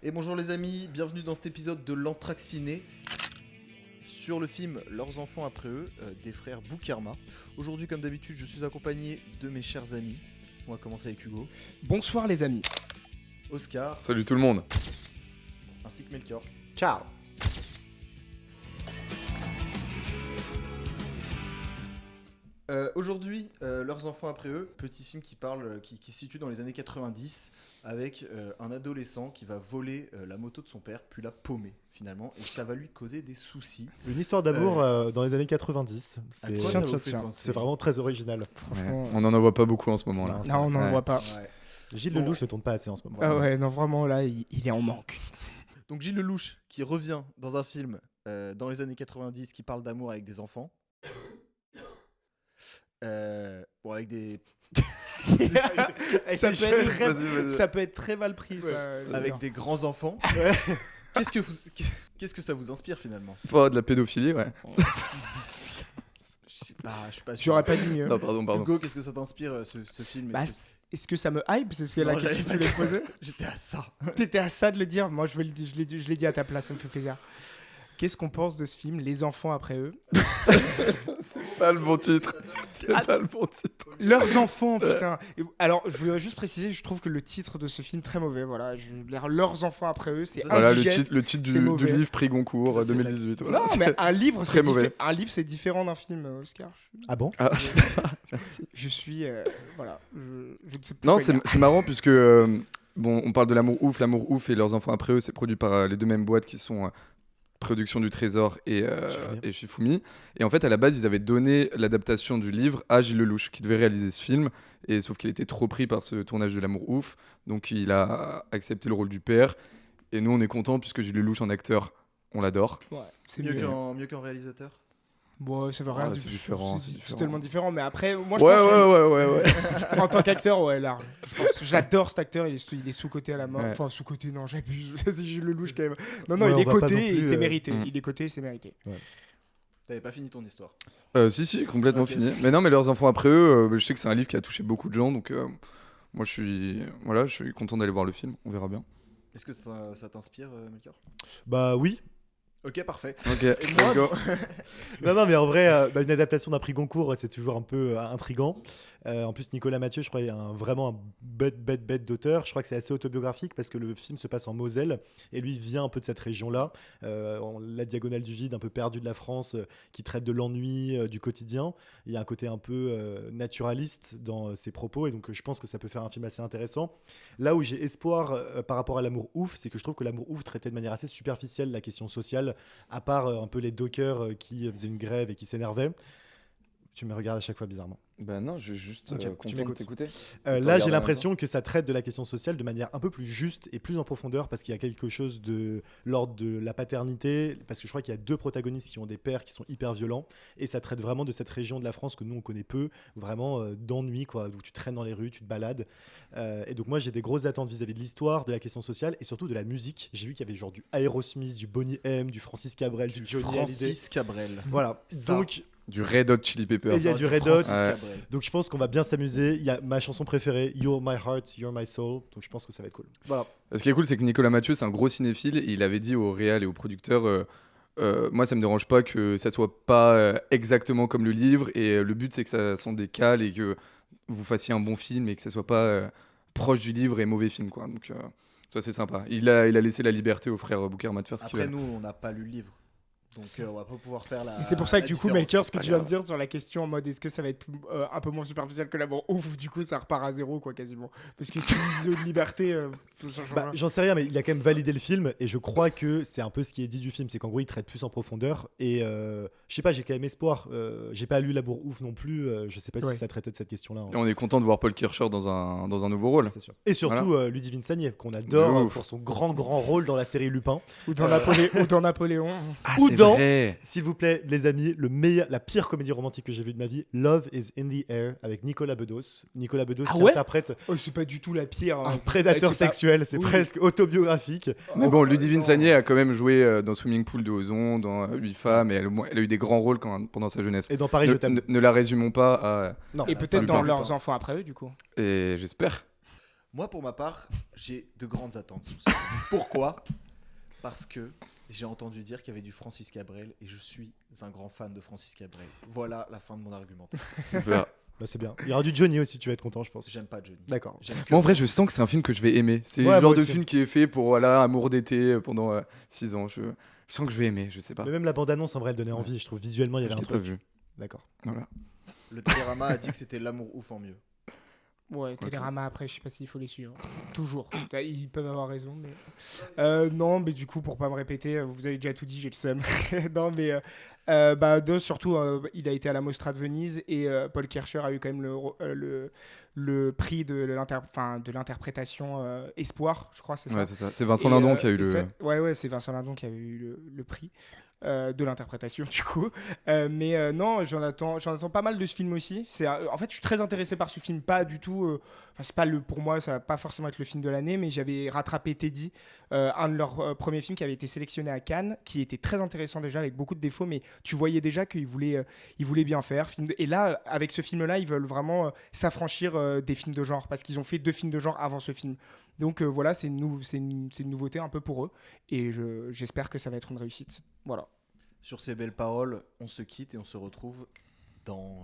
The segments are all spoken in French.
Et bonjour les amis, bienvenue dans cet épisode de l'Anthraxiné sur le film Leurs enfants après eux des frères Boukerma. Aujourd'hui comme d'habitude je suis accompagné de mes chers amis. On va commencer avec Hugo. Bonsoir les amis. Oscar. Salut tout le monde. Ainsi que Melchior. Ciao. Aujourd'hui, Leurs enfants après eux, petit film qui se situe dans les années 90 avec un adolescent qui va voler la moto de son père, puis la paumer finalement, et ça va lui causer des soucis. Une histoire d'amour dans les années 90. À quoi ça vous fait Tiens. penser C'est vraiment très original. Franchement, On n'en voit pas beaucoup en ce moment là. Non, on n'en voit pas. Ouais. Gilles Bon. Lelouch ne tourne pas assez en ce moment. Ah ouais, non, vraiment, là, il est en manque. Donc Gilles Lelouch qui revient dans un film dans les années 90 qui parle d'amour avec des enfants. Bon, avec des... ça peut être très mal pris, Ouais. ça. avec des grands enfants. Qu'est-ce que ça vous inspire finalement? Pas de la pédophilie, ouais. Je suis pas sûr. J'aurais pas dit mieux. Non, pardon. Hugo, qu'est-ce que ça t'inspire ce film? Bah, est-ce que ça me hype? C'est ce que la Non, question que j'allais tu pas voulais dire poser. J'étais à ça. T'étais à ça de le dire. Moi, je l'ai dit à ta place, ça me fait plaisir. Qu'est-ce qu'on pense de ce film, Les enfants après eux? Pas le bon titre. C'est pas le bon titre. Leurs enfants, putain. Alors, je voudrais juste préciser, je trouve que le titre de ce film très mauvais. Voilà, Leurs enfants après eux, c'est Ça, Voilà indigeste. le titre c'est du mauvais. livre prix Goncourt Ça, c'est 2018. Voilà. Non, mais un livre, très mauvais. un livre, c'est différent d'un film, Oscar. Ah bon? Ah. Je suis, voilà, je ne sais plus Non, quoi dire. c'est marrant puisque bon, on parle de l'amour ouf et leurs enfants après eux, c'est produit par les deux mêmes boîtes qui sont Production du Trésor et Shifumi. Et en fait, à la base, ils avaient donné l'adaptation du livre à Gilles Lelouch, qui devait réaliser ce film. Et sauf qu'il était trop pris par ce tournage de l'amour ouf. Donc, il a accepté le rôle du père. Et nous, on est contents, puisque Gilles Lelouch, en acteur, on l'adore. Ouais, c'est Mieux mieux. mieux qu'un réalisateur. Bon, ça veut rien Ah, dire. c'est différent, C'est c'est différent. totalement différent. Mais après, moi, je Ouais, pense ouais. en tant qu'acteur, ouais, large. J'adore cet acteur. Il est sous-coté à la mort. Ouais. Enfin, sous-coté, non, j'abuse. C'est Gilles Lelouch quand même. Non, Ouais, il on est va pas coté non et plus, c'est mérité. Mm. Il est coté et c'est mérité. T'avais pas fini ton histoire. Si, complètement Ok, fini. c'est- Mais non, mais leurs enfants après eux, je sais que c'est un livre qui a touché beaucoup de gens. Donc, moi, je suis content d'aller voir le film. On verra bien. Est-ce que ça t'inspire, Melchior? Bah oui. Ok, parfait. Ok, Et moi, let's go. Non, mais en vrai, une adaptation d'un prix Goncourt, c'est toujours un peu intriguant. En plus, Nicolas Mathieu, je crois, est vraiment un bête d'auteur. Je crois que c'est assez autobiographique parce que le film se passe en Moselle et lui vient un peu de cette région-là, la diagonale du vide, un peu perdue de la France, qui traite de l'ennui, du quotidien. Il y a un côté un peu naturaliste dans ses propos et donc je pense que ça peut faire un film assez intéressant. Là où j'ai espoir par rapport à l'amour ouf, c'est que je trouve que l'amour ouf traitait de manière assez superficielle la question sociale, à part un peu les dockers qui faisaient une grève et qui s'énervaient. Tu me regardes à chaque fois bizarrement. Ben non, je suis juste Ok, tu content de m'écoutes. t'écouter. Là, regardes j'ai en l'impression que ça traite de la question sociale de manière un peu plus juste et plus en profondeur parce qu'il y a quelque chose de l'ordre de la paternité, parce que je crois qu'il y a deux protagonistes qui ont des pères qui sont hyper violents et ça traite vraiment de cette région de la France que nous on connaît peu, vraiment d'ennui quoi, où tu traînes dans les rues, tu te balades. Et donc moi j'ai des grosses attentes vis-à-vis de l'histoire, de la question sociale et surtout de la musique. J'ai vu qu'il y avait genre du Aerosmith, du Boney M, du Francis Cabrel, du Johnny Hallyday. Francis Cabrel. Voilà. Ça. Donc Du Red Hot Chili Peppers. Et il y a du Red Hot. Francis Ouais. Cabrel. Donc je pense qu'on va bien s'amuser. Il y a ma chanson préférée, You're My Heart, You're My Soul. Donc je pense que ça va être cool. Voilà. Ce qui est cool, c'est que Nicolas Mathieu, c'est un gros cinéphile. Et il avait dit au réal et au producteur moi, ça me dérange pas que ça soit pas exactement comme le livre. Et le but, c'est que ça s'en décale et que vous fassiez un bon film et que ça soit pas proche du livre et mauvais film, quoi. Donc, ça, c'est sympa. Il a laissé la liberté aux frères Boukerma de faire ce qu'ils Après, veulent. nous, on n'a pas lu le livre. Donc, on va pas pouvoir faire la. Et c'est pour ça que la du coup, différence. Melchior, ce que pas tu viens de grave. dire sur la question en mode est-ce que ça va être un peu moins superficiel que l'amour ouf, du coup ça repart à zéro quoi quasiment. Parce que si une de liberté, ça change Bah, rien. j'en sais rien, mais il a quand même validé le film et je crois que c'est un peu ce qui est dit du film, c'est qu'en gros il traite plus en profondeur et je sais pas, j'ai quand même espoir. J'ai pas lu L'amour ouf non plus, je sais pas Ouais. si ça traitait de cette question-là. Et on est content de voir Paul Kircher dans un nouveau rôle. Ça, c'est sûr. Et surtout Ludivine Sagné qu'on adore De ouf. pour son grand rôle dans la série Lupin. Ou dans, ou dans Napoléon. Ou dans, vrai. s'il vous plaît, les amis, la pire comédie romantique que j'ai vue de ma vie, Love is in the Air avec Nicolas Bedos. Nicolas Bedos Ah qui ouais interprète Oh, c'est pas du tout la pire. un prédateur c'est pas- sexuel, c'est Oui. presque autobiographique. Mais bon, Ludivine non. Sagné a quand même joué dans Swimming Pool de Ozon, dans 8 femmes, et elle a eu des grands rôles pendant sa jeunesse. Et dans Paris, je t'aime. Ne la résumons pas à... Non, Et peut-être Lupin. dans leurs enfants après eux, du coup. Et j'espère. Moi, pour ma part, j'ai de grandes attentes sur ce film. Pourquoi ? Parce que j'ai entendu dire qu'il y avait du Francis Cabrel et je suis un grand fan de Francis Cabrel. Voilà la fin de mon argumentaire. Super. Bah, c'est bien. Il y aura du Johnny aussi, tu vas être content, je pense. J'aime pas Johnny. D'accord. J'aime que Moi, en vrai, je Francis. sens que c'est un film que je vais aimer. C'est Ouais, le genre moi de aussi. film qui est fait pour amour d'été pendant 6 ans. Je sens que je vais aimer, je sais pas. Mais même la bande-annonce, en vrai, elle donnait envie. Je trouve visuellement, il y Je avait un l'ai pas truc. vu. D'accord. Voilà. Le Télérama a dit que c'était l'amour ouf en mieux. Ouais, Télérama après, je sais pas s'il faut les suivre. Toujours. Ils peuvent avoir raison, mais. Non, mais du coup, pour pas me répéter, vous avez déjà tout dit, j'ai le seum. Non, mais. Surtout, il a été à la Mostra de Venise et Paul Kircher a eu quand même le prix de l'interprétation Espoir, je crois, c'est ça. Ouais, c'est ça. C'est Vincent Et, Lindon qui a eu le. Ouais, c'est Vincent Lindon qui a eu le prix de l'interprétation, du coup. Non, j'en attends pas mal de ce film aussi. En fait, je suis très intéressé par ce film, pas du tout. C'est pas pour moi, ça va pas forcément être le film de l'année, mais j'avais rattrapé Teddy, un de leurs premiers films qui avait été sélectionné à Cannes, qui était très intéressant déjà, avec beaucoup de défauts, mais tu voyais déjà qu'ils voulaient bien faire. Et là, avec ce film-là, ils veulent vraiment s'affranchir des films de genre, parce qu'ils ont fait 2 films de genre avant ce film. Donc voilà, c'est une nouveauté un peu pour eux, et j'espère que ça va être une réussite. Voilà. Sur ces belles paroles, on se quitte et on se retrouve dans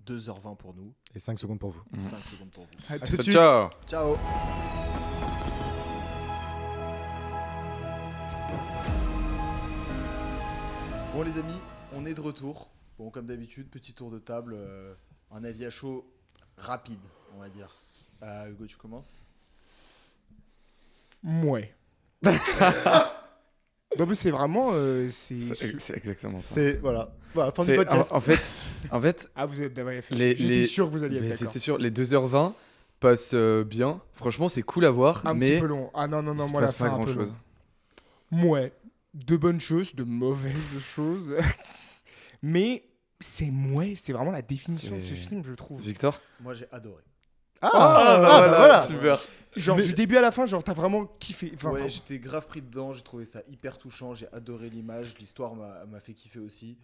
2h20 pour nous, Et 5 secondes pour vous. 5 secondes pour vous. À tout de suite. Ciao. Ciao. Bon les amis, on est de retour. Bon comme d'habitude, petit tour de table, un avis à chaud rapide, on va dire. Hugo, tu commences ? Mouais. Non, mais c'est vraiment. C'est exactement ça. C'est voilà. Voilà, fin du C'est- podcast. En fait, Ah, vous êtes d'avoir fait. Les- J'étais les- sûr que vous alliez être mais d'accord. c'était sûr, les 2h20 passent bien. Franchement, c'est cool à voir, Un mais petit peu long. Ah non, il se moi la passe fin pas un peu grand-chose. long. Ouais. De bonnes choses, de mauvaises choses. Mais c'est vraiment la définition de ce C'est- film, je trouve. Victor Moi j'ai adoré. Voilà. super. Genre Mais- du début à la fin, genre t'as vraiment kiffé. Enfin, Ouais, j'étais grave pris dedans, j'ai trouvé ça hyper touchant, j'ai adoré l'image, l'histoire m'a fait kiffer aussi.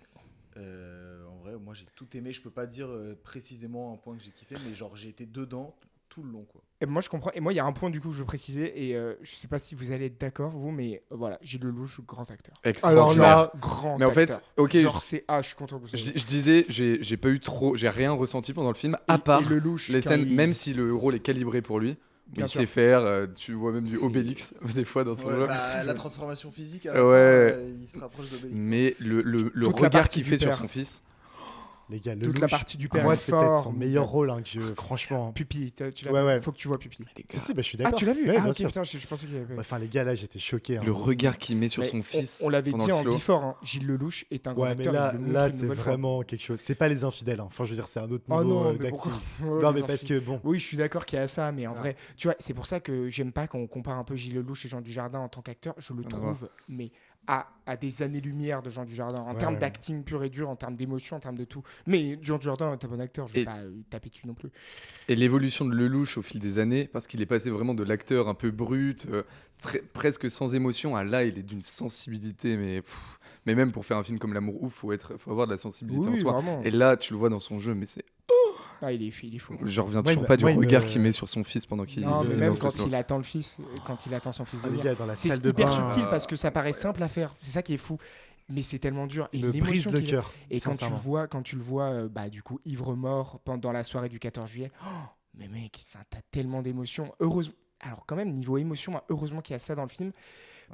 En vrai, moi j'ai tout aimé, je peux pas dire précisément un point que j'ai kiffé, mais genre j'ai été dedans tout le long quoi. Et moi je comprends. Et moi il y a un point du coup que je veux préciser et je sais pas si vous allez être d'accord vous, mais voilà, Gilles Lelouch, grand acteur. Alors Extraordinaire. là, Grand Mais en fait, acteur. ok, Genre je suis content que vous soyez. je disais, j'ai pas eu trop, j'ai rien ressenti pendant le film, à Et part Lelouch, les quand scènes, il- même si le rôle est calibré pour lui. Bien Il sûr. sait faire, tu vois même du C'est- Obélix des fois dans son Ouais, jeu. bah, la transformation physique, à la Ouais. fin, il se rapproche d'Obélix. Mais le Toute la regard partie qu'il du fait sur père. son fils, les gars, Toute la partie du père. Moi, est c'est peut-être son forte. meilleur rôle que franchement. Pupille, tu l'as Ouais, vu. ouais. Faut que tu vois Pupille. Si, si, bah, je suis Ah, d'accord. tu l'as vu Ouais, Ah, bien ok, sûr. putain, je pensais qu'il y avait. Enfin, les gars, là, j'étais choqué. hein. le regard qu'il met sur Mais son fils. on l'avait pendant dit le en slow. before, hein, Gilles Lelouch est un grand Ouais, mais acteur. là, il le montre là une c'est nouvelle fois. vraiment quelque chose. C'est pas les infidèles. Hein. Enfin, je veux dire, c'est un autre Oh niveau non, mais d'acting. pourquoi Non, les mais parce infidèles. que bon. Oui, je suis d'accord qu'il y a ça, mais en vrai, tu vois, c'est pour ça que j'aime pas quand on compare un peu Gilles Lelouch et Jean Dujardin en tant qu'acteur. Je le Rien à voir. trouve, mais à des années-lumière de Jean Dujardin, en Ouais, termes ouais. d'acting pur et dur, en termes d'émotion, en termes de tout. Mais Jean Dujardin est un bon acteur, je vais Et- pas taper dessus non plus. Et l'évolution de Lelouch au fil des années, parce qu'il est passé vraiment de l'acteur un peu brut, presque sans émotion, à là, il est d'une sensibilité, mais même pour faire un film comme L'amour ouf, faut avoir de la sensibilité en Oui, soi. vraiment. Et là, tu le vois dans son jeu, mais c'est, Ah, il est fou. je reviens Moi, toujours il pas me- du moi, il me- regard qu'il met sur son fils pendant qu'il Non, mais est même dans ce quand slow. il attend le fils, quand il attend son fils Ah, les venir. gars, dans la C'est salle de hyper bain, subtil parce que ça paraît simple à faire. C'est ça qui est fou. Mais c'est tellement dur. Et me brise l'émotion le qu'il a- cœur. Et quand tu le sincèrement. vois, du coup, ivre-mort pendant la soirée du 14 juillet, mais mec, t'as tellement d'émotions. Heureusement, alors quand même, niveau émotion, heureusement qu'il y a ça dans le film.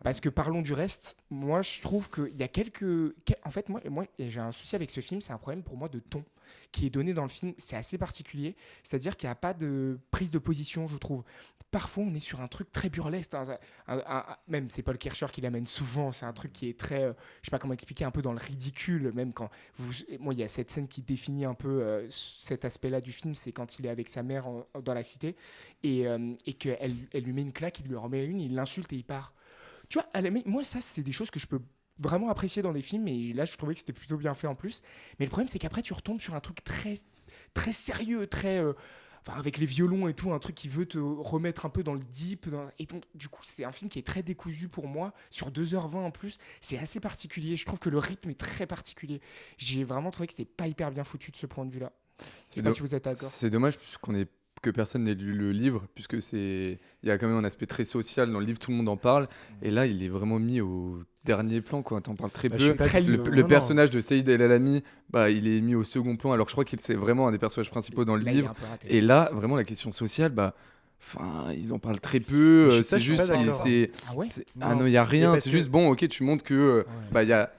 Parce que parlons du reste, moi je trouve qu'il y a En fait, moi j'ai un souci avec ce film, c'est un problème pour moi de ton qui est donné dans le film. C'est assez particulier, c'est-à-dire qu'il n'y a pas de prise de position, je trouve. Parfois, on est sur un truc très burlesque. Même, c'est Paul Kircher qui l'amène souvent. C'est un truc qui est très, je sais pas comment expliquer, un peu dans le ridicule. Même quand moi, il y a cette scène qui définit un peu cet aspect-là du film, c'est quand il est avec sa mère dans la cité et qu'elle lui met une claque, il lui remet une, il l'insulte et il part. Tu vois, moi, ça, c'est des choses que je peux vraiment apprécier dans des films. Et là, je trouvais que c'était plutôt bien fait en plus. Mais le problème, c'est qu'après, tu retombes sur un truc très, très sérieux, très. Avec les violons et tout, un truc qui veut te remettre un peu dans le deep. Et donc, du coup, c'est un film qui est très décousu pour moi, sur 2h20 en plus. C'est assez particulier. Je trouve que le rythme est très particulier. J'ai vraiment trouvé que c'était pas hyper bien foutu de ce point de vue-là. Je sais pas si vous êtes d'accord. C'est dommage qu'on ait que personne n'ait lu le livre, puisque il y a quand même un aspect très social dans le livre, tout le monde en parle, et là il est vraiment mis au dernier plan, quoi. T'en parles très Bah, peu. je suis pas Très du- Le non, personnage de Saïd El Alami, il est mis au second plan, alors que je crois qu'il c'est vraiment un des personnages principaux dans le Là, il est livre. un peu raté. Et là, vraiment, la question sociale, ils en parlent très peu. Mais C'est je suis juste, pas d'accord. Ah ouais. non, il y a rien. parce C'est que- juste bon. Ok, tu montres que il y a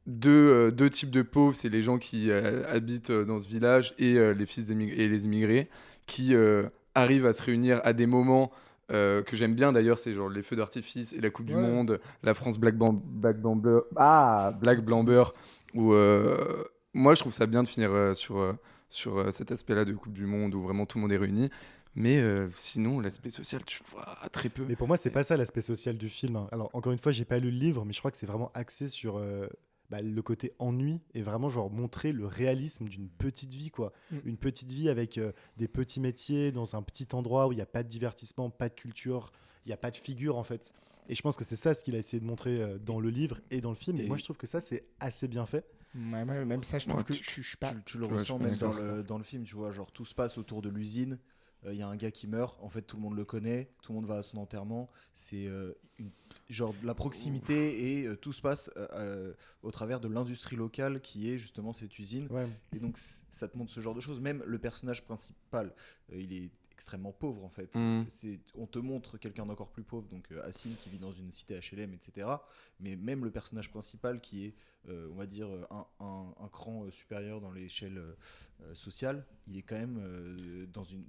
deux types de pauvres, c'est les gens qui habitent dans ce village et les fils et les immigrés qui arrivent à se réunir à des moments que j'aime bien d'ailleurs, c'est genre les feux d'artifice et la Coupe du Ouais. Monde, la France Black Blamber, où moi je trouve ça bien de finir sur cet aspect-là de Coupe du Monde où vraiment tout le monde est réuni. Mais sinon, l'aspect social, tu le vois très peu. Mais pour moi, c'est pas ça l'aspect social du film, hein. Alors, encore une fois, j'ai pas lu le livre, mais je crois que c'est vraiment axé sur le côté ennui et vraiment genre montrer le réalisme d'une petite vie, quoi. Une petite vie avec des petits métiers dans un petit endroit où il n'y a pas de divertissement, pas de culture, il n'y a pas de figure en fait. Et je pense que c'est ça ce qu'il a essayé de montrer dans le livre et dans le film. Et Et- moi, je trouve que ça, c'est assez bien fait. Ouais, même ça, je trouve que je suis pas. Tu le Ouais, ressens je même suis dans le film, tu vois, genre tout se passe autour de l'usine. Il y a un gars qui meurt, en fait tout le monde le connaît, tout le monde va à son enterrement. C'est genre de la proximité et tout se passe au travers de l'industrie locale qui est justement cette usine. Ouais. Et donc ça te montre ce genre de choses. Même le personnage principal, il est extrêmement pauvre en fait. On te montre quelqu'un d'encore plus pauvre, donc Hassine qui vit dans une cité HLM, etc. Mais même le personnage principal qui est, on va dire, un cran supérieur dans l'échelle sociale, il est quand même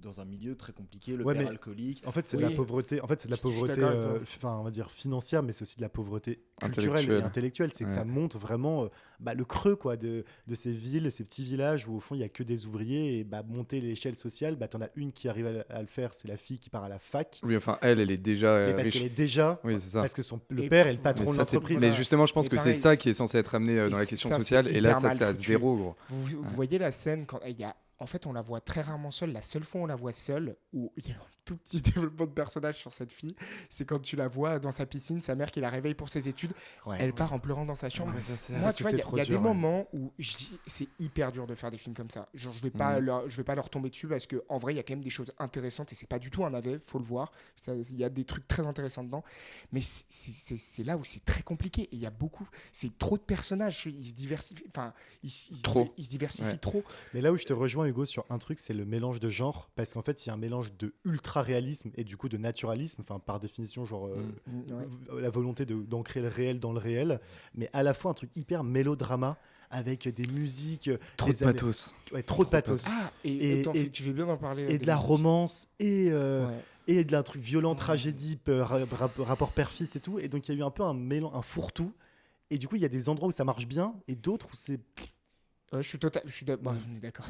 dans un milieu très compliqué, le Ouais, père mais alcoolique. En fait, c'est Oui. de la pauvreté. En fait, c'est de la Je suis pauvreté, d'accord avec toi. enfin, on va dire financière, mais c'est aussi de la pauvreté culturelle Intellectuelle. et intellectuelle. C'est que Ouais. ça montre vraiment le creux, quoi, de ces villes, ces petits villages où au fond il y a que des ouvriers et monter l'échelle sociale, t'en as une qui arrive à le faire, c'est la fille qui part à la fac, Oui, enfin, elle est déjà mais parce riche. qu'elle est déjà, Oui, c'est ça. parce que le Et- père est le Mais, patron de ça, c'est- l'entreprise. mais justement, je pense Et que pareil, c'est ça qui est censé être amené et dans la c'est- question ça, sociale. c'est Et là, hyper ça, mal c'est à foutu. zéro, gros. Vous voyez la scène quand il y a. En fait, on la voit très rarement seule. La seule fois où on la voit seule, où il y a un tout petit développement de personnage sur cette fille, c'est quand tu la vois dans sa piscine, sa mère qui la réveille pour ses études. Elle part en pleurant dans sa chambre. Moi, Parce tu que vois, c'est il trop y a dur, des ouais. moments où je dis c'est hyper dur de faire des films comme ça. Genre, je vais pas leur tomber dessus parce que en vrai, il y a quand même des choses intéressantes et c'est pas du tout un navet, faut le voir. Il y a des trucs très intéressants dedans, mais c'est là où c'est très compliqué. Et il y a beaucoup, c'est trop de personnages. Ils se diversifient, enfin, ils se diversifient Ouais. trop. Mais là où je te rejoins, Hugo, sur un truc, c'est le mélange de genres, parce qu'en fait, il y a un mélange de ultra-réalisme et du coup de naturalisme, enfin, par définition, genre Ouais. la volonté d'ancrer le réel dans le réel, mais à la fois un truc hyper mélodrama, avec des musiques, Trop de des années- pathos. ouais, trop de pathos. Ah, Et- attends, et- tu fais bien d'en parler. Et de la musique. romance, Ouais. et de la truc violent, tragédie, rapport père-fils et tout. Et donc, il y a eu un peu un fourre-tout. Et du coup, il y a des endroits où ça marche bien, et d'autres où c'est... Ouais, je suis on est d'accord.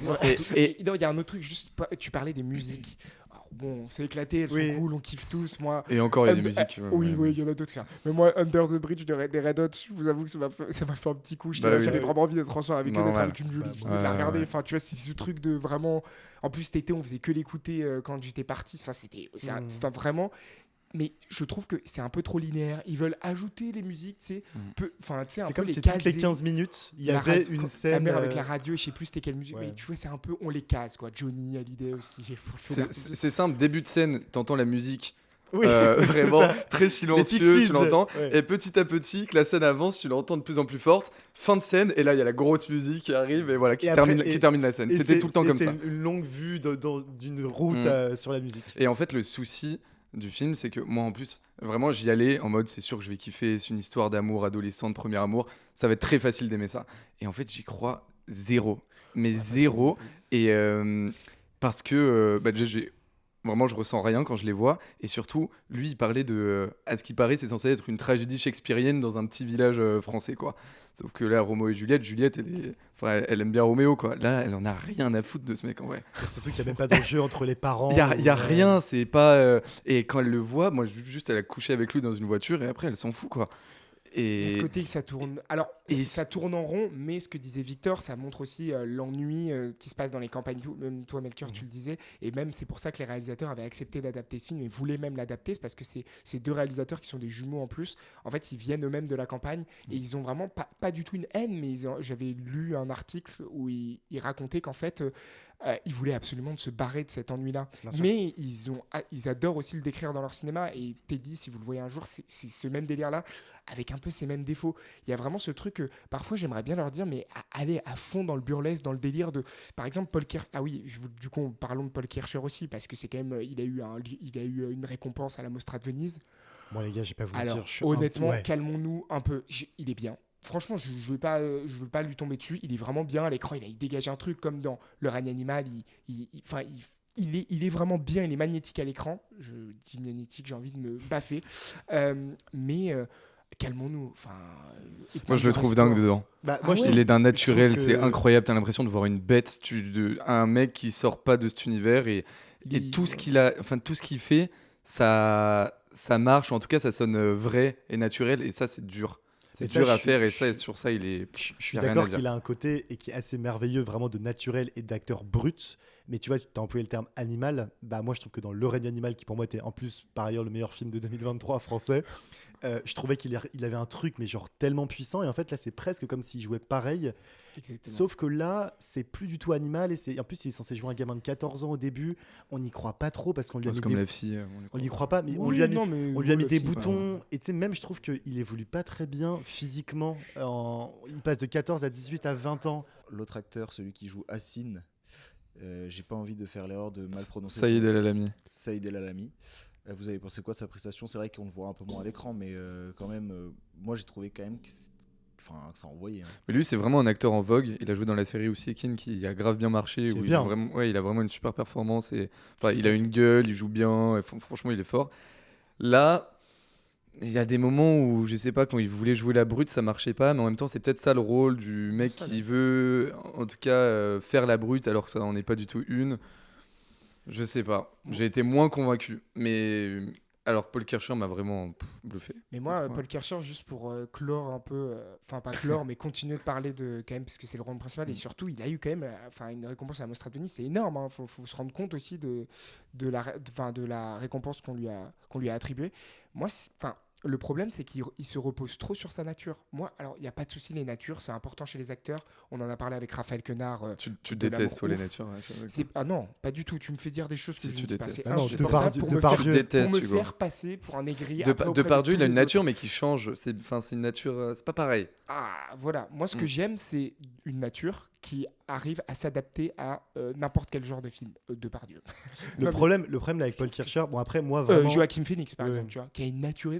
Et- Non, il y a un autre truc, juste, tu parlais des musiques. Alors, bon, c'est éclaté, elles Oui. sont cool, on kiffe tous. Moi, Et encore, il y a des Under- musiques. oui, il y en a d'autres. Mais moi, Under the Bridge des Red Hot, je vous avoue que ça m'a fait un petit coup. Bah oui. J'avais vraiment envie d'être en soir avec eux, d'être Normal. avec une violiste, Bah, de la ouais, regarder. ouais. Enfin, tu vois, c'est ce truc de vraiment. En plus, cet été, on faisait que l'écouter quand j'étais parti. Enfin, enfin, vraiment. Mais je trouve que c'est un peu trop linéaire. Ils veulent ajouter les musiques, tu sais. Enfin, tu sais, un C'est peu comme les si toutes les caser. 15 minutes, il y La avait radio- une la scène... mère avec la radio, je sais plus c'était quelle musique, ouais. mais tu vois, c'est un peu, on les case quoi. Johnny Hallyday aussi. C'est simple, début de scène, t'entends la musique Oui, c'est vraiment ça. très Les silencieuse, Pixies, tu l'entends. ouais. Et petit à petit, que la scène avance, tu l'entends de plus en plus forte. Fin de scène, et là, il y a la grosse musique qui arrive et voilà, qui, Et après- qui termine la scène. Et C'était tout le temps comme c'est ça. une longue vue d'une route sur la musique. Et en fait, le souci du film, c'est que moi, en plus, vraiment, j'y allais en mode, c'est sûr que je vais kiffer, c'est une histoire d'amour adolescent, de premier amour, ça va être très facile d'aimer ça. Et en fait, j'y crois zéro. Mais zéro. Et parce que, déjà, vraiment, je ressens rien quand je les vois. Et surtout, lui, il parlait de... à ce qui paraît, c'est censé être une tragédie shakespearienne dans un petit village français, quoi. Sauf que là, Roméo et Juliette, elle aime bien Roméo, quoi. Là, elle en a rien à foutre de ce mec, en vrai. Et surtout qu'il n'y a même pas d'enjeu entre les parents. Il y a ou, rien, c'est pas... Et quand elle le voit, moi, juste, elle a couché avec lui dans une voiture et après, elle s'en fout, quoi. Et ce Et... côté que ça tourne. Alors, Et ça tourne en rond, mais ce que disait Victor, ça montre aussi l'ennui qui se passe dans les campagnes. Même toi, Melchior, tu le disais. Et même, c'est pour ça que les réalisateurs avaient accepté d'adapter ce film et voulaient même l'adapter. C'est parce que c'est deux réalisateurs qui sont des jumeaux en plus. En fait, ils viennent eux-mêmes de la campagne et ils ont vraiment pas du tout une haine. Mais j'avais lu un article où ils racontaient qu'en fait, Ils voulaient absolument se barrer de cet ennui-là. Bien sûr. Mais ils adorent aussi le décrire dans leur cinéma. Et Teddy, si vous le voyez un jour, c'est ce même délire-là, avec un peu ces mêmes défauts. Il y a vraiment ce truc que parfois j'aimerais bien leur dire, mais allez à fond dans le burlesque, dans le délire de. Par exemple, Paul Kircher. Ah oui, du coup, parlons de Paul Kircher aussi, parce que c'est quand même. Il a eu une récompense à la Mostra de Venise. Bon, les gars, je vais pas vous Alors, dire. honnêtement, Ouais. calmons-nous un peu. Il est bien. Franchement, je veux pas lui tomber dessus. Il est vraiment bien à l'écran. Il dégage un truc comme dans Le règne animal. Il est vraiment bien. Il est magnétique à l'écran. Je dis magnétique, j'ai envie de me baffer. Mais calmons-nous. Moi, je le trouve dingue dedans. Bah, Ah moi, je ouais. Il est d'un naturel, trouve que- c'est incroyable. T'as l'impression de voir une bête, un mec qui sort pas de cet univers et tout ce tout ce qu'il fait, ça marche. Ou en tout cas, ça sonne vrai et naturel. Et ça, c'est dur. C'est Et ça, dur à je suis- faire. Et je ça, suis- sur ça, il est. Je suis y a rien à d'accord dire. qu'il a un côté et qui est assez merveilleux, vraiment de naturel et d'acteur brut. Mais tu vois, tu as employé le terme animal. Bah, moi, je trouve que dans Le règne animal, qui pour moi était en plus, par ailleurs, le meilleur film de 2023 français, je trouvais qu'il avait un truc, mais genre tellement puissant. Et en fait, là, c'est presque comme s'il jouait pareil. Exactement. Sauf que là, c'est plus du tout animal. En plus, il est censé jouer un gamin de 14 ans au début. On n'y croit pas trop parce qu'on lui a C'est mis comme des... la fille. On n'y croit pas, mais on Oui, lui a mis non, mais on lui a mis la des fille, boutons, et tu sais, même je trouve qu'il évolue pas très bien physiquement. Il passe de 14 à 18 à 20 ans. L'autre acteur, celui qui joue Hassine, j'ai pas envie de faire l'erreur de mal prononcer Saïd son nom. El Alami. Saïd El Alami. Vous avez pensé quoi de sa prestation? C'est vrai qu'on le voit un peu moins à l'écran, mais quand même, moi j'ai trouvé quand même que ça envoyait. Hein. Mais lui, c'est vraiment un acteur en vogue. Il a joué dans la série Ousekin qui a grave bien marché. Qui est Où bien. il a vraiment une super performance. Il a une gueule, il joue bien. Franchement, il est fort. Là, il y a des moments où, je sais pas, quand il voulait jouer la brute, ça marchait pas. Mais en même temps, c'est peut-être ça le rôle du mec qui veut, en tout cas, faire la brute alors que ça n'en est pas du tout une. Je sais pas. J'ai été moins convaincu. Mais alors, Paul Kircher m'a vraiment bluffé. Mais moi, Ouais. Paul Kircher, juste pour clore un peu, enfin pas clore, mais continuer de parler quand même, parce que c'est le rôle principal, et surtout, il a eu quand même une récompense à la Mostra de Venise, c'est énorme, hein. Faut se rendre compte aussi de la récompense qu'on lui a attribuée. Moi, le problème, c'est qu'il se repose trop sur sa nature. Moi, alors, il n'y a pas de souci, les natures, c'est important chez les acteurs. On en a parlé avec Raphaël Quenard. Tu de l'amour détestes toi, les ouf. natures. Ouais, j'avoue. Ah non, pas du tout. Tu me fais dire des choses que Si, je tu ne dis pas. détestes. C'est Ah non, insupportable pour me Depardieu. faire- Déteste, pour me Hugo. faire passer pour un aigri. après, auprès de Depardieu, il tous a une les nature, autres. mais qui change. C'est une nature. C'est pas pareil. Ah, voilà. Moi, ce que j'aime, c'est une nature qui arrive à s'adapter à n'importe quel genre de film. Depardieu. Le Non, problème là, avec Paul Kircher, bon après moi mais, vraiment, Joaquin Phoenix, par Ouais. exemple, tu vois, qui a une nature.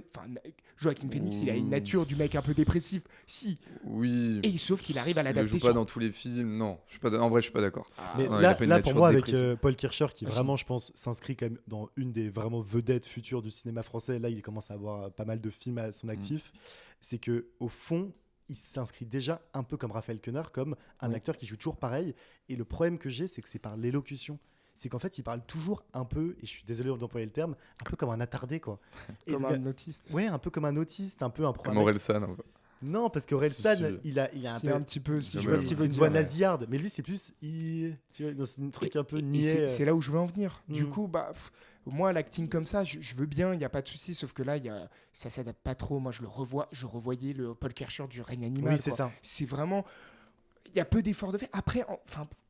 Joaquin Phoenix, il a une nature du mec un peu dépressif. Si. Oui. Et sauf qu'il arrive à Il ne l'adapter joue pas dans tous les films. Non, en vrai, je suis pas d'accord. mais non, il a pas une là pour nature moi avec dépressive. Paul Kircher qui Ah, si. vraiment je pense s'inscrit quand même dans une des vraiment vedettes futures du cinéma français. Là il commence à avoir pas mal de films à son actif. C'est que au fond il s'inscrit déjà un peu comme Raphaël Quenard, comme un acteur qui joue toujours pareil. Et le problème que j'ai, c'est que c'est par l'élocution. C'est qu'en fait, il parle toujours un peu, et je suis désolé d'employer le terme, un peu comme un attardé, quoi. Et comme un autiste. Ouais, un peu comme un autiste, un peu un Comme mec- Aurel San. un peu. Non, parce qu'Aurel Si, San, si. il a un C'est peu. un petit peu. Si Je je vois vois ce ce qu'il C'est veut une dire. voix nasillarde, mais lui, c'est plus. Tu vois, dans un truc un peu Et niais. c'est là où je veux en venir. Du Mm. coup, moi, l'acting comme ça, je veux bien, il n'y a pas de souci, sauf que là, ça s'adapte pas trop. Moi, je revoyais le Paul Kircher du règne animal. Oui, c'est quoi. ça. C'est vraiment. Il y a peu d'efforts de fait. Après,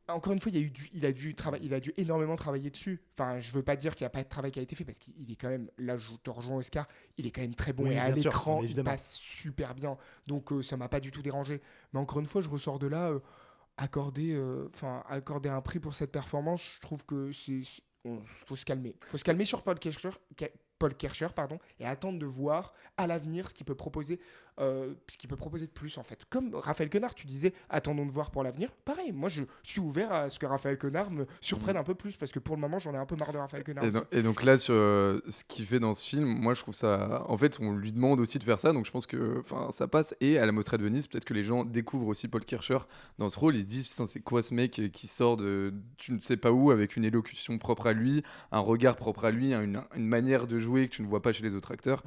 encore une fois, il a dû énormément travailler dessus. Enfin, je veux pas dire qu'il n'y a pas de travail qui a été fait, parce qu'il est quand même, là, je te rejoins Oscar, il est quand même très bon. Oui, et à bien sûr, l'écran, mais il évidemment. passe super bien. Donc, ça m'a pas du tout dérangé. Mais encore une fois, je ressors de là. Accorder un prix pour cette performance, je trouve que faut se calmer. Faut se calmer sur Paul Kircher, et attendre de voir à l'avenir ce qu'il peut proposer de plus, en fait. Comme Raphaël Quenard, tu disais, attendons de voir pour l'avenir. Pareil, moi je suis ouvert à ce que Raphaël Quenard me surprenne un peu plus, parce que pour le moment j'en ai un peu marre de Raphaël Quenard. Et donc là, sur ce qu'il fait dans ce film, moi je trouve ça. En fait, on lui demande aussi de faire ça, donc je pense que ça passe. Et à la Mostra de Venise, peut-être que les gens découvrent aussi Paul Kircher dans ce rôle. Ils se disent, putain, c'est quoi ce mec qui sort de tu ne sais pas où, avec une élocution propre à lui, un regard propre à lui, une manière de jouer que tu ne vois pas chez les autres acteurs.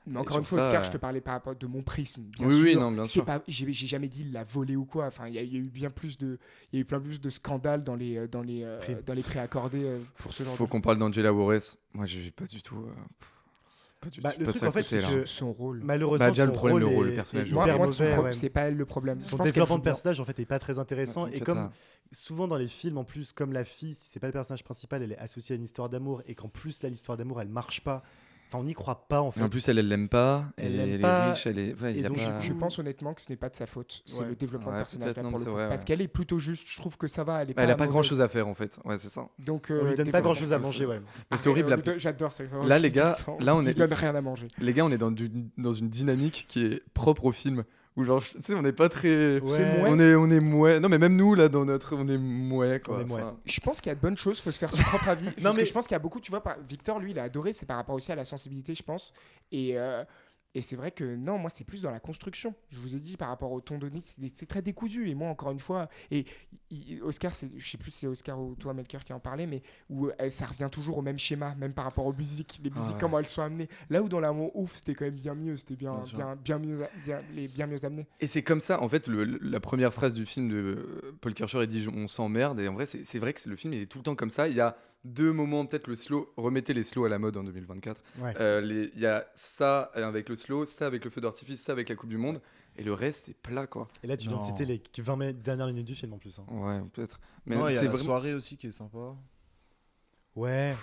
Mais encore sur une fois, ça, Oscar, je te parlais par rapport de mon prisme. Bien Oui, sûr. oui, non, bien C'est sûr. pas, j'ai jamais dit il l'a volé ou quoi. Enfin, il y a eu bien plus de, il y a eu plein plus de scandales dans les prix accordés pour ce genre Faut de. qu'on parle d'Angela Warres. Moi, je vais pas du tout. Le truc, en fait, c'est que Son rôle. malheureusement, déjà, le son problème, rôle le rôle, est- le personnage. est Moi, hyper Moi, mauvais, ouais. c'est pas elle le problème. Son Je pense qu'elle développement joue de bien. personnage en fait est pas très intéressant Ouais, c'est et une comme cata. souvent dans les films en plus comme la fille si c'est pas le personnage principal elle est associée à une histoire d'amour et qu'en plus là l'histoire d'amour elle marche pas enfin on n'y croit pas en fait Et en plus, elle l'aime pas. Elle Elle l'aime est pas, riche. Elle est. Ouais, il et y a donc, pas- Je pense honnêtement que ce n'est pas de sa faute. C'est Ouais. le développement Ouais, de personnage peut-être, là non, pour le c'est coup. vrai, Parce ouais. qu'elle est plutôt juste. Je trouve que ça va. Elle est Bah, elle a pas mauvaise. grand chose à faire en fait. Ouais, c'est ça. Donc, on lui donne pas grand chose à manger ouais. Mais c'est horrible. J'adore ça. Là, les gars, là, on on lui est- donne rien à manger. Les gars, on est dans une dynamique qui est propre au film. Où genre, tu sais, on n'est pas très. Ouais. On est mouais. Non, mais même nous, là, on est mouais, quoi. On est mouais. Enfin, Je pense qu'il y a de bonnes choses, faut se faire son propre avis. Non, Mais mais- je pense qu'il y a beaucoup, tu vois, Victor, lui, il a adoré, c'est par rapport aussi à la sensibilité, je pense. Et c'est vrai que non, moi, c'est plus dans la construction. Je vous ai dit, par rapport au ton donné, c'est très décousu. Et moi, encore une fois, Oscar, je sais plus si c'est Oscar ou toi, Melker, qui en parlait, mais où ça revient toujours au même schéma, même par rapport aux musiques, les musiques, ouais. comment elles sont amenées. Là où dans l'amour ouf, c'était quand même bien mieux, c'était bien mieux amené. Et c'est comme ça, en fait, la première phrase du film de Paul Kircher, il dit on s'emmerde. Et en vrai, c'est vrai que le film, il est tout le temps comme ça. Il y a 2 moments, peut-être le slow, remettez les slows à la mode en 2024. Ouais. Il y a ça avec le slow, ça avec le feu d'artifice, ça avec la Coupe du Monde. Et le reste, c'est plat, quoi. Et là tu viens de Non. citer les 20 dernières minutes du film en plus hein. Ouais, peut-être. Mais Non, il y a c'est la vraiment. soirée aussi qui est sympa. ouais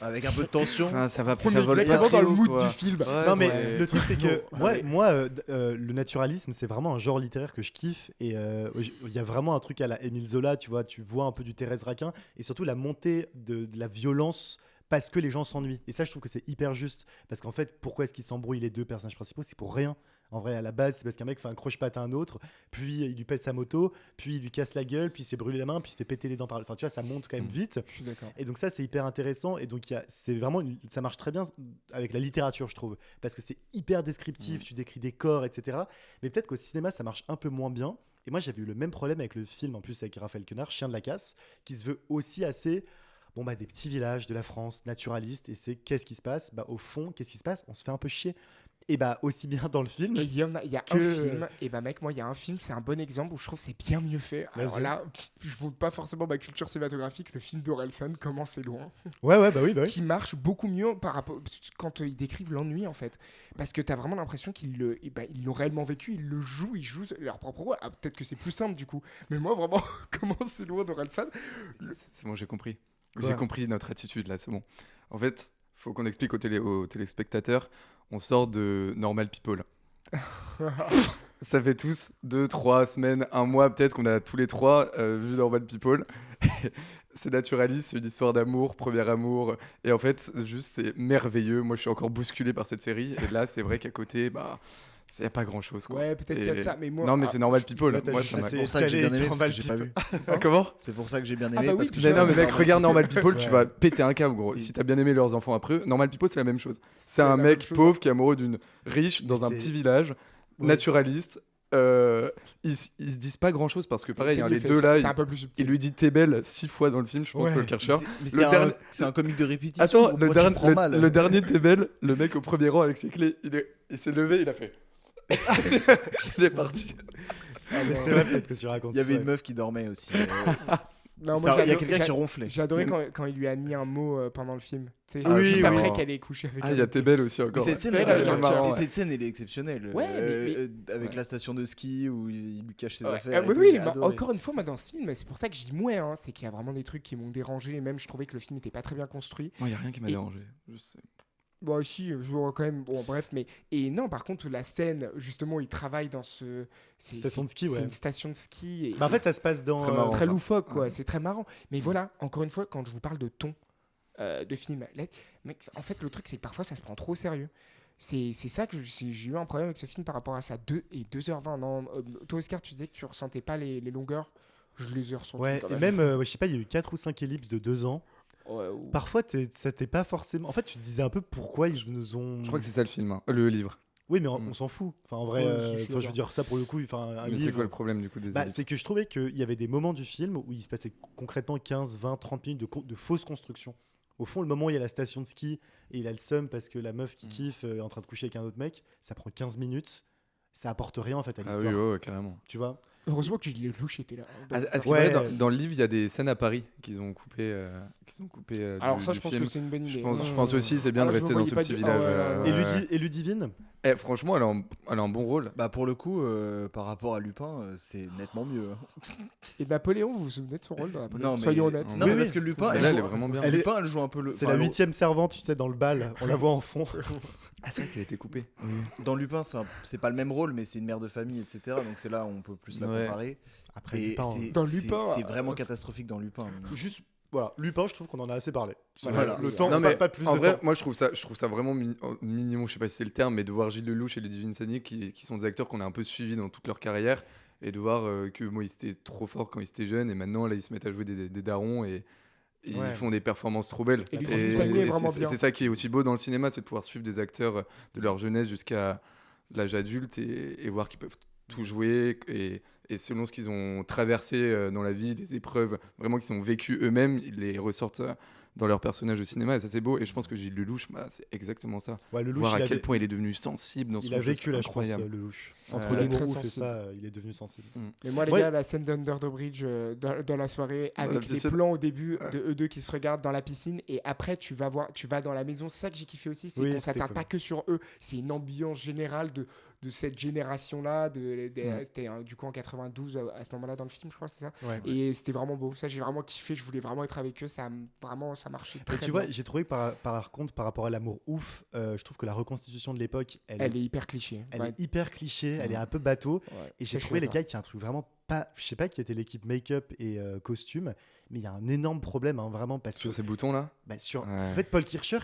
Avec un peu de tension. Enfin, ça va On ça est vole exactement pas dans le très haut, mood quoi. du film. Ouais, non mais c'est- le truc c'est que Non, mais- le naturalisme c'est vraiment un genre littéraire que je kiffe et il y a vraiment un truc à la Émile Zola tu vois tu vois un peu du Thérèse Raquin et surtout la montée de la violence parce que les gens s'ennuient et ça je trouve que c'est hyper juste parce qu'en fait pourquoi est-ce qu'ils s'embrouillent les deux personnages principaux c'est pour rien en vrai à la base c'est parce qu'un mec fait un croche-patte à un autre puis il lui pète sa moto puis il lui casse la gueule puis il se fait brûler la main puis il se fait péter les dents par enfin tu vois ça monte quand même vite. Je suis d'accord. Et donc ça c'est hyper intéressant et donc c'est vraiment ça marche très bien avec la littérature je trouve parce que c'est hyper descriptif, tu décris des corps etc. Mais peut-être qu'au cinéma ça marche un peu moins bien et moi j'avais eu le même problème avec le film en plus avec Raphaël Quenard, Chien de la casse qui se veut aussi assez des petits villages de la France naturalistes et c'est qu'est-ce qui se passe au fond qu'est-ce qui se passe on se fait un peu chier et aussi bien dans le film Et il y a un que- film, et bah mec, moi il y a un film, c'est un bon exemple où je trouve que c'est bien mieux fait. Alors Vas-y. là, je montre pas forcément ma culture cinématographique, le film d'Orelsan, Comment c'est loin, ouais bah oui qui marche beaucoup mieux par rapport quand ils décrivent l'ennui en fait. Parce que t'as vraiment l'impression qu'ils l'ont réellement vécu, ils jouent leur propre rôle. Ah, peut-être que c'est plus simple du coup. Mais moi vraiment, Comment c'est loin d'Orelsan, C'est bon, j'ai compris. Quoi J'ai compris notre attitude là, c'est bon. En fait, faut qu'on explique aux téléspectateurs, on sort de Normal People. Ça fait tous 2, 3 semaines, 1 mois peut-être qu'on a tous les 3 vu Normal People. C'est naturaliste, c'est une histoire d'amour, premier amour. Et en fait, juste, c'est merveilleux. Moi, je suis encore bousculé par cette série. Et là, c'est vrai qu'à côté, il n'y a pas grand-chose. Quoi. ouais peut-être qu'il y a de ça, mais moi... Non, mais c'est Normal People. là, t'as Moi, juste ça m'a- assez- C'est pour ça que j'ai bien aimé parce que Normal j'ai pas vu. Comment C'est pour ça que j'ai bien aimé Ah bah oui, parce que mais j'ai Mais pas non, mais vu mec, Normal regarde Normal People. People, Ouais. tu vas péter un câble, gros. Oui. Si t'as bien aimé Leurs enfants après eux, Normal People, c'est la même chose. C'est la un même mec chose. pauvre qui est amoureux d'une riche dans un C'est- petit village, Ouais. naturaliste. Ils se disent pas grand chose parce que, pareil, C'est hein, mieux les fait, deux là, c'est un peu plus il subtil. lui dit t'es belle 6 fois dans le film, je pense, Ouais. Paul Kircher. Mais Le dernier- c'est un comique de répétition. Attends, pourquoi tu le prends mal le dernier t'es belle, le mec au premier rang avec ses clés, il s'est levé, il a fait. Il est parti. mais c'est vrai peut-être que tu racontes Il y avait ça, une meuf qui dormait aussi. Non, Ça, il y a j'ai quelqu'un adoré- qui ronflait. J'ai adoré quand il lui a mis un mot pendant le film. Tu sais, Ah, juste oui, après oui. qu'elle ait couché avec Ah, un il y a autre t'es mec. belle aussi Mais encore. cette, scène, Ouais, elle, ouais, est- ouais, marrant, mais ouais. cette scène, elle est exceptionnelle. Ouais, Avec Ouais. la station de ski où il lui cache ses Ouais. affaires. Ah, et oui, tout, oui, j'ai mais adoré. encore une fois, moi dans ce film, c'est pour ça que je dis mouais, hein, c'est qu'il y a vraiment des trucs qui m'ont dérangé. Et même, je trouvais que le film n'était pas très bien construit. Moi, il y a rien qui m'a Et- dérangé. Je sais. Bon, si, je vois quand même. Bon, bref, mais. Et non, par contre, la scène, justement, où il travaille dans ce. Station de ski, ouais. C'est une station de ski. Et, en fait ça se passe dans Très c'est marrant. très ça. loufoque, quoi. Ouais. C'est très marrant. Mais voilà, encore une fois, quand je vous parle de ton de film, mec, en fait, le truc, c'est que parfois, ça se prend trop au sérieux. C'est ça que j'ai eu un problème avec ce film par rapport à ça. 2h20. Non, toi, Oscar, tu disais que tu ressentais pas les longueurs. Je les ai ressenties. ouais quand et même. même je sais pas il y a eu 4 ou 5 ellipses de 2 ans. Ouais, ou- Parfois, ça t'est pas forcément. En fait, tu te disais un peu pourquoi ils nous ont. Je crois que c'est ça le film, hein. Le livre. Oui, mais on Mm. s'en fout. Enfin, en vrai, Ouais, si, je suis je veux d'accord. dire ça pour le coup. Enfin, un Mais c'est livre. quoi le problème du coup des ellipses C'est que je trouvais qu'il y avait des moments du film où il se passait concrètement 15, 20, 30 minutes de fausses constructions. Au fond, le moment où il y a la station de ski et il a le seum parce que la meuf qui kiffe est en train de coucher avec un autre mec, ça prend 15 minutes. Ça apporte rien en fait à Ah l'histoire. oui, ouais, carrément. Tu vois. Heureusement que Gilles Lelouch était là. À ce qui Ouais. paraît, dans le livre, il y a des scènes à Paris qu'ils ont coupées. Alors du ça, je pense film. que c'est une bonne idée. Je pense aussi, c'est bien Ah, de je me rester dans voyais ce pas petit du- village. ah ouais, ouais, Et Ludivine Franchement, elle a un bon rôle. Bah pour le coup, par rapport à Lupin, c'est nettement mieux. Et Napoléon, vous vous souvenez de son rôle dans Napoléon? Non, mais... Soyons honnêtes. Non, Oui, mais parce oui. que Lupin, Mais elle là, joue... elle est vraiment bien. Elle est- Lupin, elle joue un peu le... C'est enfin, la 8e servante, tu sais, dans le bal. On la voit en fond. Ah, c'est vrai qu'elle a été coupée. Dans Lupin, c'est pas le même rôle, mais c'est une mère de famille, etc. Donc c'est là où on peut plus la Ouais. comparer. Après, Et Lupin, c'est- Dans c'est- Lupin, c'est vraiment catastrophique dans Lupin. juste, voilà, Lupin, je trouve qu'on en a assez parlé. Voilà. Le temps, Non, mais pas plus en de vrai, temps. moi je trouve ça vraiment mignon, je sais pas si c'est le terme, mais de voir Gilles Lelouch et Ludivine Sagny qui sont des acteurs qu'on a un peu suivis dans toute leur carrière et de voir que moi ils étaient trop forts quand ils étaient jeunes et maintenant là ils se mettent à jouer des darons et ils Ouais. font des performances trop belles. Et Ludivine Sagny est vraiment bien. c'est ça qui est aussi beau dans le cinéma, c'est de pouvoir suivre des acteurs de leur jeunesse jusqu'à l'âge adulte et voir qu'ils peuvent tout jouer et selon ce qu'ils ont traversé dans la vie, des épreuves vraiment qu'ils ont vécues eux-mêmes, ils les ressortent dans leur personnage au cinéma et ça c'est beau et je pense que Gilles Lelouch, c'est exactement ça. Ouais, Lelouch, Voir à il quel avait- point il est devenu sensible dans son il a jeu, vécu c'est là, je pense, incroyable. Lelouch. Entre Ouais. Il est l'amour très ouf et sensible. ça, il est devenu sensible. Mais moi, les Ouais. gars, la scène d'Under the Bridge dans la soirée, Dans la avec les piscine. plans au début de eux deux qui se regardent dans la piscine, et après, tu vas dans la maison. C'est ça que j'ai kiffé aussi, c'est Oui, qu'on c'était s'attarde cool. pas que sur eux. C'est une ambiance générale de cette génération-là. C'était du coup en 92, à ce moment-là dans le film, je crois, c'est ça. Ouais. Et c'était vraiment beau. Ça, j'ai vraiment kiffé. Je voulais vraiment être avec eux. Ça marchait Mais très tu bien. vois, j'ai trouvé que par contre, par rapport à l'amour ouf, je trouve que la reconstitution de l'époque, Elle est hyper cliché. elle Ouais. est hyper cliché, elle est un peu bateau. Ouais. Et Ça, j'ai je trouvé suis les gars qu'il y a un truc vraiment pas. Je sais pas qui était l'équipe make-up et costume, mais il y a un énorme problème, hein, vraiment, parce que. Sur ces boutons là Sur... Ouais. En fait, Paul Kircher,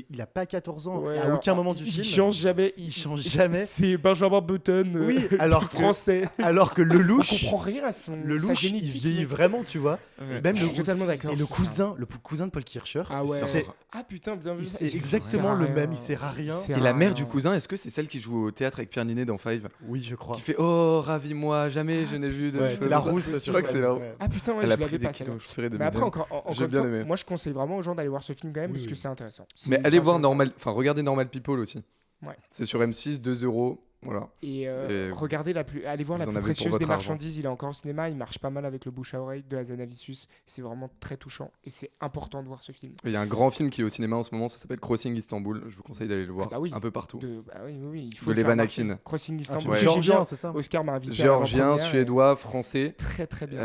il a pas 14 ans, Ouais, à alors, aucun moment du il film. change jamais. Il change jamais. C'est Benjamin Button, Oui, alors que- français. Alors que On Lelouch. comprend rien à sa Lelouch, il génétique. vieillit mec. vraiment, tu vois. Ouais. Et même Je le suis totalement d'accord, Et le c'est ça. cousin de Paul Kircher, Ah ouais. c'est Ah putain, bien vu. c'est Il exactement sert à le rien. même, il sert à rien. Il sert Et la à mère rien. du cousin, est-ce que c'est celle qui joue au théâtre avec Pierre Ninet dans Five Oui, je crois. qui fait oh ravis-moi jamais je n'ai vu de Ouais, cheveux c'est la comme ça. rousse, je sur crois que scène, c'est là. ouais. Ah putain, ouais, Elle je a pris l'avais des pas celle-là. kilos, je ferais de Mais après, bien. encore J'ai une bien fois, aimé. moi je conseille vraiment aux gens d'aller voir ce film quand même Oui, parce que oui. c'est intéressant. Mais C'est allez voir intéressant. regardez Normal People aussi. Ouais. C'est sur M6, 2 €. Voilà. Et Et regardez allez voir vous La en plus avez pour précieuse votre des argent. marchandises. Il est encore au cinéma. Il marche pas mal avec le bouche à oreille de Hazanavicius. C'est vraiment très touchant et c'est important de voir ce film. Il y a un grand film qui est au cinéma en ce moment, ça s'appelle Crossing Istanbul. Je vous conseille d'aller le voir bah oui. un peu partout. Bah oui, il faut De le faire Levan marcher. Akin. Crossing Un Istanbul. film Ouais. Que j'ai géorgien, bien. c'est ça. Oscar m'a invité. à Géorgien, l'avant-première et suédois, français. Très très bien.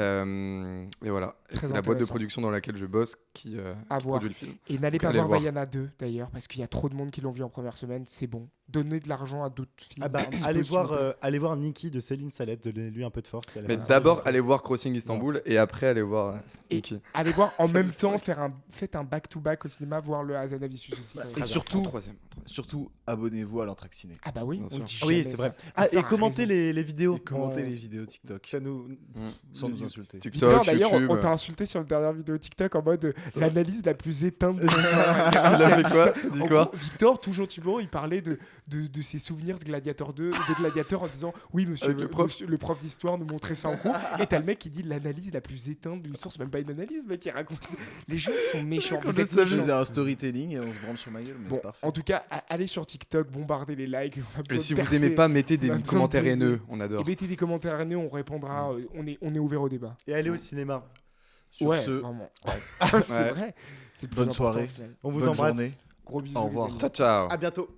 Et voilà. Et Très c'est la boîte de intéressant. production dans laquelle je bosse qui À voir. produit le film. Et n'allez Donc, pas allez voir le voir. Vaiana 2 d'ailleurs, parce qu'il y a trop de monde qui l'ont vu en première semaine, c'est bon. Donnez de l'argent à d'autres films. Ah bah, un petit allez peu, s'il vous plaît. voir Nikki de Céline Salette, donnez-lui un peu de force. qu'elle a Mais fait un d'abord, livre. allez voir Crossing Istanbul et après, allez voir Et- Nikki. Allez voir en même temps, faites un back-to-back au cinéma, voir le Hazanavicius aussi. Et surtout, En troisième. surtout abonnez-vous à l'Anthraxiné. Ah bah oui, Bien on sûr. le dit Ah oui, jamais, c'est ça. vrai. Faut Ah, faire et commentez raison. les vidéos. Et commentez les vidéos TikTok Ça nous. sans nous insulter. Victor, TikTok, d'ailleurs, YouTube. on t'a insulté sur une dernière vidéo TikTok en mode l'analyse la plus éteinte de l'histoire. Il a fait quoi T'as dit En quoi gros, Victor, tout gentiment, il parlait de ses souvenirs de Gladiator 2, de Gladiator en disant oui, monsieur, Avec le prof. le prof d'histoire nous montrait ça en cours. Et t'as le mec qui dit l'analyse la plus éteinte de l'histoire. C'est même pas une analyse, mec, il raconte. Les gens sont méchants. Vous êtes Je méchants. faisais un storytelling et on se branle sur ma gueule, mais Bon, c'est parfait. en tout cas, allez sur TikTok, bombardez les likes. On a besoin Et de si percer. vous aimez pas, mettez on a des besoin de commentaires buzzer. haineux. On Et adore. mettez des commentaires haineux, on répondra. On est ouvert au débat. Et allez au cinéma. Sur ouais, ce, vraiment. c'est Ouais. vrai. C'est le plus Bonne important, soirée. au final. On vous bonne embrasse. journée. Gros bisous. Au les revoir. amis. Ciao, ciao. À bientôt.